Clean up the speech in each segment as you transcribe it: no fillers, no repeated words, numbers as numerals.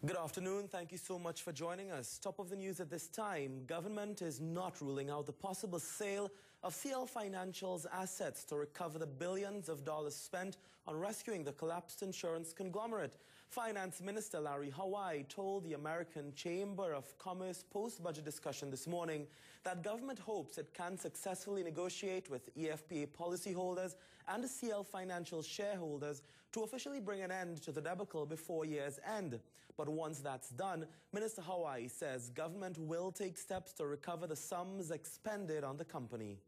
Good afternoon. Thank you so much for joining us. Top of the news at this time, government is not ruling out the possible sale of CL Financial's assets to recover the billions of dollars spent on rescuing the collapsed insurance conglomerate. Finance Minister Larry Hawaii told the American Chamber of Commerce post-budget discussion this morning that government hopes it can successfully negotiate with EFPA policyholders and the CL Financial shareholders to officially bring an end to the debacle before year's end. But once that's done, Minister Hawaii says government will take steps to recover the sums expended on the company.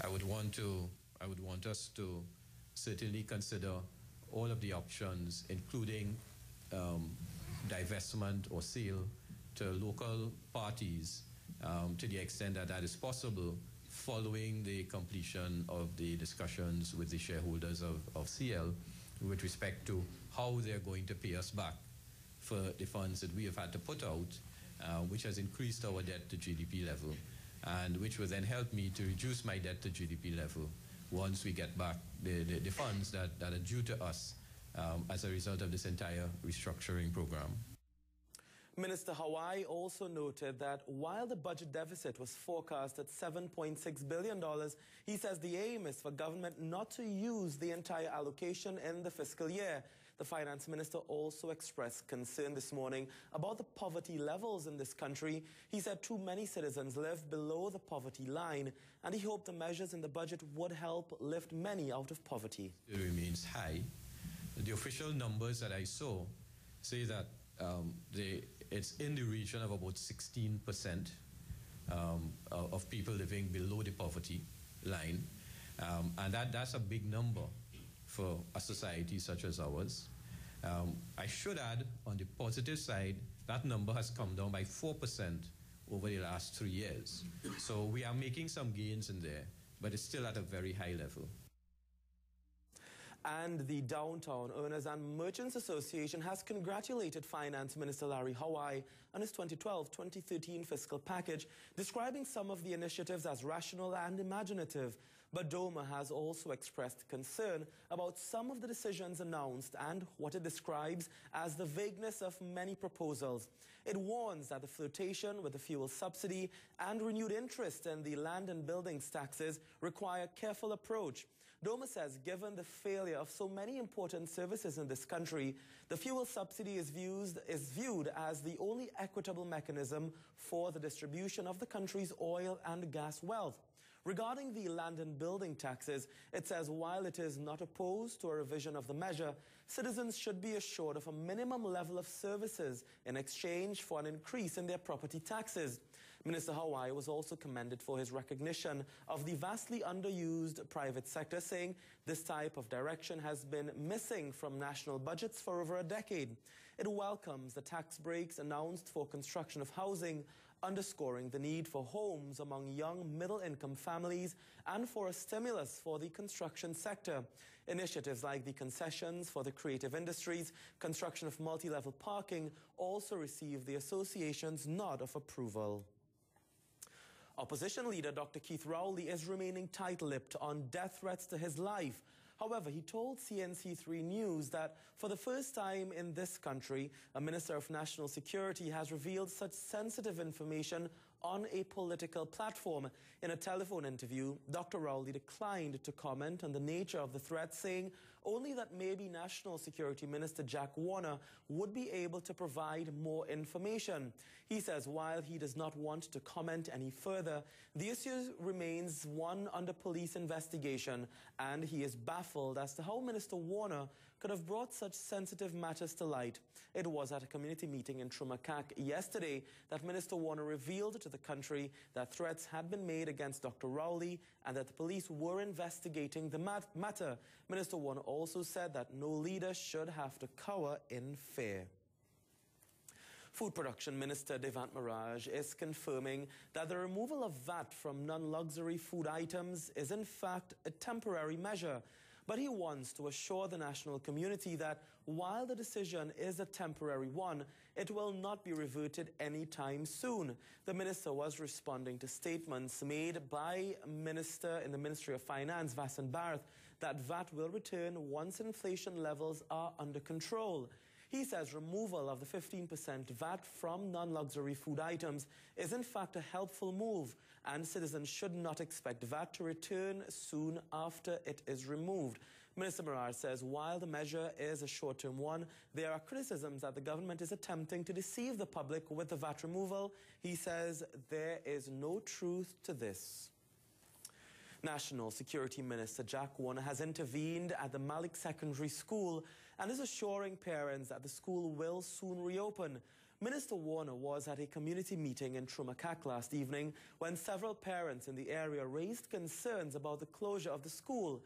I would want us to certainly consider all of the options, including divestment or sale to local parties to the extent that that is possible following the completion of the discussions with the shareholders of CL with respect to how they're going to pay us back for the funds that we have had to put out, which has increased our debt to GDP level, and which will then help me to reduce my debt to GDP level once we get back the funds that are due to us as a result of this entire restructuring program. Minister Hawaii also noted that while the budget deficit was forecast at $7.6 billion, he says the aim is for government not to use the entire allocation in the fiscal year. The finance minister also expressed concern this morning about the poverty levels in this country. He said too many citizens live below the poverty line, and he hoped the measures in the budget would help lift many out of poverty. It remains high. The official numbers that I saw say that it's in the region of about 16% of people living below the poverty line, and that's a big number for a society such as ours. I should add, on the positive side, that number has come down by 4% over the last 3 years. So we are making some gains in there, but it's still at a very high level. And the Downtown Owners and Merchants Association has congratulated Finance Minister Larry Hawaii on his 2012-2013 fiscal package, describing some of the initiatives as rational and imaginative. But DOMA has also expressed concern about some of the decisions announced and what it describes as the vagueness of many proposals. It warns that the flirtation with the fuel subsidy and renewed interest in the land and buildings taxes require careful approach. DOMA says given the failure of so many important services in this country, the fuel subsidy is viewed as the only equitable mechanism for the distribution of the country's oil and gas wealth. Regarding the land and building taxes, it says while it is not opposed to a revision of the measure, citizens should be assured of a minimum level of services in exchange for an increase in their property taxes. Minister Hawaii was also commended for his recognition of the vastly underused private sector, saying this type of direction has been missing from national budgets for over a decade. It welcomes the tax breaks announced for construction of housing, underscoring the need for homes among young middle-income families and for a stimulus for the construction sector. Initiatives like the concessions for the creative industries, construction of multi-level parking also received the association's nod of approval. Opposition leader Dr. Keith Rowley is remaining tight-lipped on death threats to his life. However, he told CNC3 News that for the first time in this country, a Minister of National Security has revealed such sensitive information on a political platform. In a telephone interview, Dr. Rowley declined to comment on the nature of the threat, saying only that maybe National Security Minister Jack Warner would be able to provide more information. He says while he does not want to comment any further, the issue remains one under police investigation, and he is baffled as to how Minister Warner could have brought such sensitive matters to light. It was at a community meeting in Trumakak yesterday that Minister Warner revealed to the country that threats had been made against Dr. Rowley and that the police were investigating the matter. Minister Warner also said that no leader should have to cower in fear. Food Production Minister Devant Mirage is confirming that the removal of VAT from non-luxury food items is in fact a temporary measure. But he wants to assure the national community that while the decision is a temporary one, it will not be reverted anytime soon. The minister was responding to statements made by Minister in the Ministry of Finance, Vasan Bharat, that VAT will return once inflation levels are under control. He says removal of the 15% VAT from non-luxury food items is in fact a helpful move, and citizens should not expect VAT to return soon after it is removed. Minister Marar says while the measure is a short-term one, there are criticisms that the government is attempting to deceive the public with the VAT removal. He says there is no truth to this. National Security Minister Jack Warner has intervened at the Malik Secondary School and is assuring parents that the school will soon reopen. Minister Warner was at a community meeting in Trumakak last evening when several parents in the area raised concerns about the closure of the school.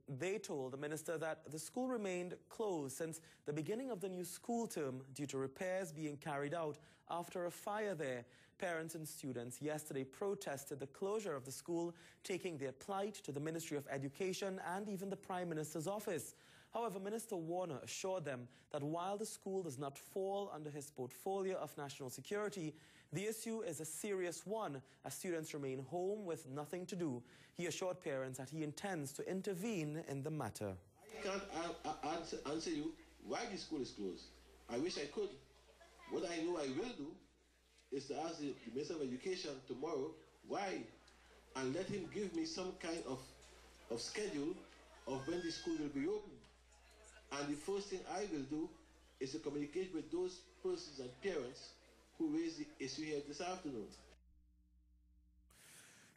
They told the minister that the school remained closed since the beginning of the new school term due to repairs being carried out after a fire there. Parents and students yesterday protested the closure of the school, taking their plight to the Ministry of Education and even the Prime Minister's office. However, Minister Warner assured them that while the school does not fall under his portfolio of national security, the issue is a serious one as students remain home with nothing to do. He assured parents that he intends to intervene in the matter. I can't answer you why the school is closed. I wish I could. What I know I will do is to ask the Minister of Education tomorrow why, and let him give me some kind of schedule of when the school will be open. And the first thing I will do is to communicate with those persons and parents who raised the issue here this afternoon.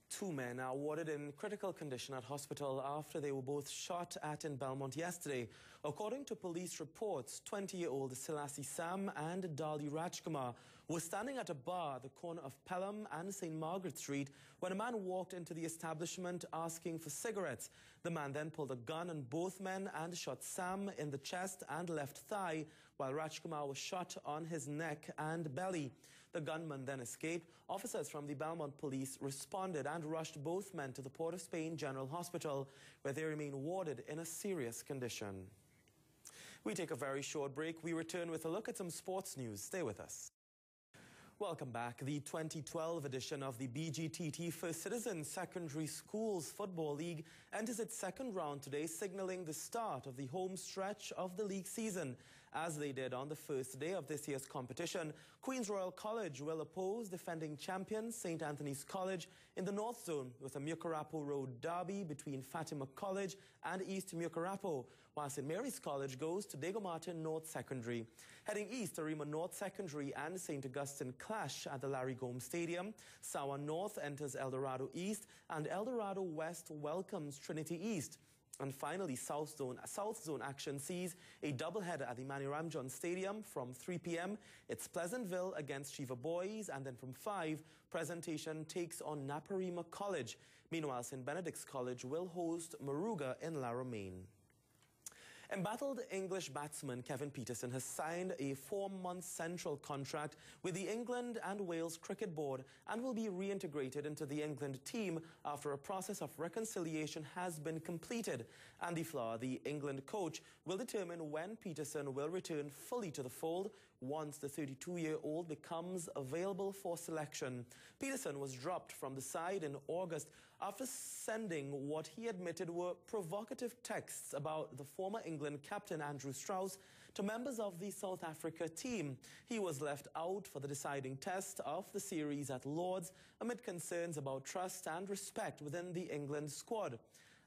2 men are warded in critical condition at hospital after they were both shot at in Belmont yesterday. According to police reports, 20-year-old Selassie Sam and Dali Rajkumar were standing at a bar at the corner of Pelham and St. Margaret Street when a man walked into the establishment asking for cigarettes. The man then pulled a gun on both men and shot Sam in the chest and left thigh, while Rajkumar was shot on his neck and belly. The gunman then escaped. Officers from the Belmont police responded and rushed both men to the Port of Spain General Hospital, where they remain warded in a serious condition. We take a very short break. We return with a look at some sports news. Stay with us. Welcome back. The 2012 edition of the BGTT First Citizens Secondary Schools Football League enters its second round today, signaling the start of the home stretch of the league season. As they did on the first day of this year's competition, Queen's Royal College will oppose defending champions St. Anthony's College in the North Zone with a Mucurapo Road derby between Fatima College and East Mucurapo, while St. Mary's College goes to Diego Martin North Secondary. Heading east, Arima North Secondary and St. Augustine clash at the Larry Gomes Stadium. Sawa North enters El Dorado East and El Dorado West welcomes Trinity East. And finally, South Zone action sees a doubleheader at the Manny Ramjohn Stadium from 3 p.m. It's Pleasantville against Shiva Boys, and then from 5, Presentation takes on Naparima College. Meanwhile, St. Benedict's College will host Moruga in La Romaine. Embattled English batsman Kevin Peterson has signed a 4-month central contract with the England and Wales Cricket Board and will be reintegrated into the England team after a process of reconciliation has been completed. Andy Flower, the England coach, will determine when Peterson will return fully to the fold once the 32-year-old becomes available for selection. Peterson was dropped from the side in August after sending what he admitted were provocative texts about the former England captain Andrew Strauss to members of the South Africa team. He was left out for the deciding test of the series at Lord's amid concerns about trust and respect within the England squad.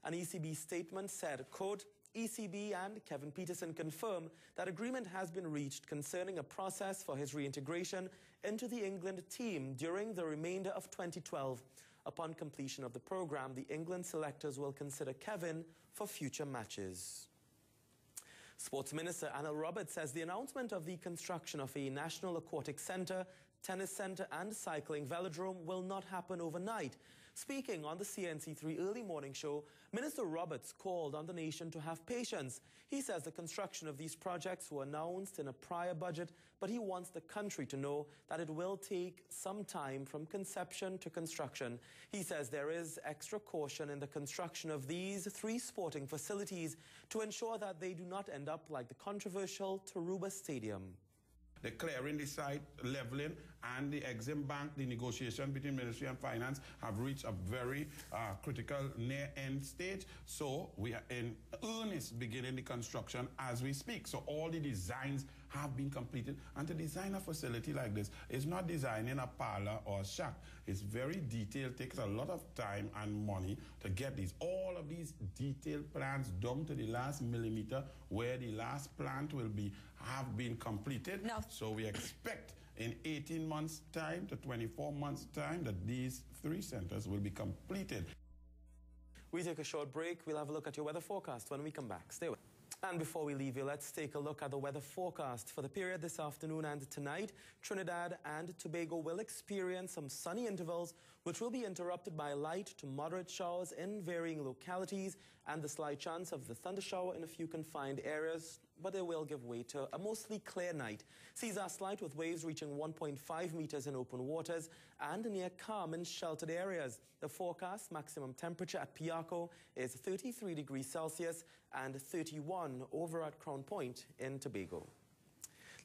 An ECB statement said, quote, ECB and Kevin Peterson confirm that agreement has been reached concerning a process for his reintegration into the England team during the remainder of 2012. Upon completion of the program, the England selectors will consider Kevin for future matches. Sports Minister Anil Roberts says the announcement of the construction of a National Aquatic Centre, tennis centre and cycling velodrome will not happen overnight. Speaking on the CNC3 early morning show, Minister Roberts called on the nation to have patience. He says the construction of these projects were announced in a prior budget, but he wants the country to know that it will take some time from conception to construction. He says there is extra caution in the construction of these 3 sporting facilities to ensure that they do not end up like the controversial Taruba Stadium. The clearing the site, leveling, and the Exim Bank, the negotiation between Ministry and Finance have reached a very critical near-end stage. So we are in earnest beginning the construction as we speak. So all the designs have been completed. And to design a facility like this is not designing a parlor or a shack. It's very detailed, takes a lot of time and money to get these. All of these detailed plans down to the last millimeter where the last plant will be have been completed. No. So we expect in 18 months' time to 24 months' time that these 3 centers will be completed. We take a short break. We'll have a look at your weather forecast when we come back. Stay with us. And before we leave you, let's take a look at the weather forecast for the period this afternoon and tonight. Trinidad and Tobago will experience some sunny intervals, which will be interrupted by light to moderate showers in varying localities and the slight chance of the thunder shower in a few confined areas, but they will give way to a mostly clear night. Seas are slight with waves reaching 1.5 meters in open waters and near calm in sheltered areas. The forecast maximum temperature at Piarco is 33 degrees Celsius and 31 over at Crown Point in Tobago.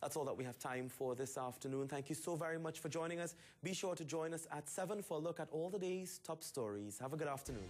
That's all that we have time for this afternoon. Thank you so very much for joining us. Be sure to join us at 7 for a look at all the day's top stories. Have a good afternoon.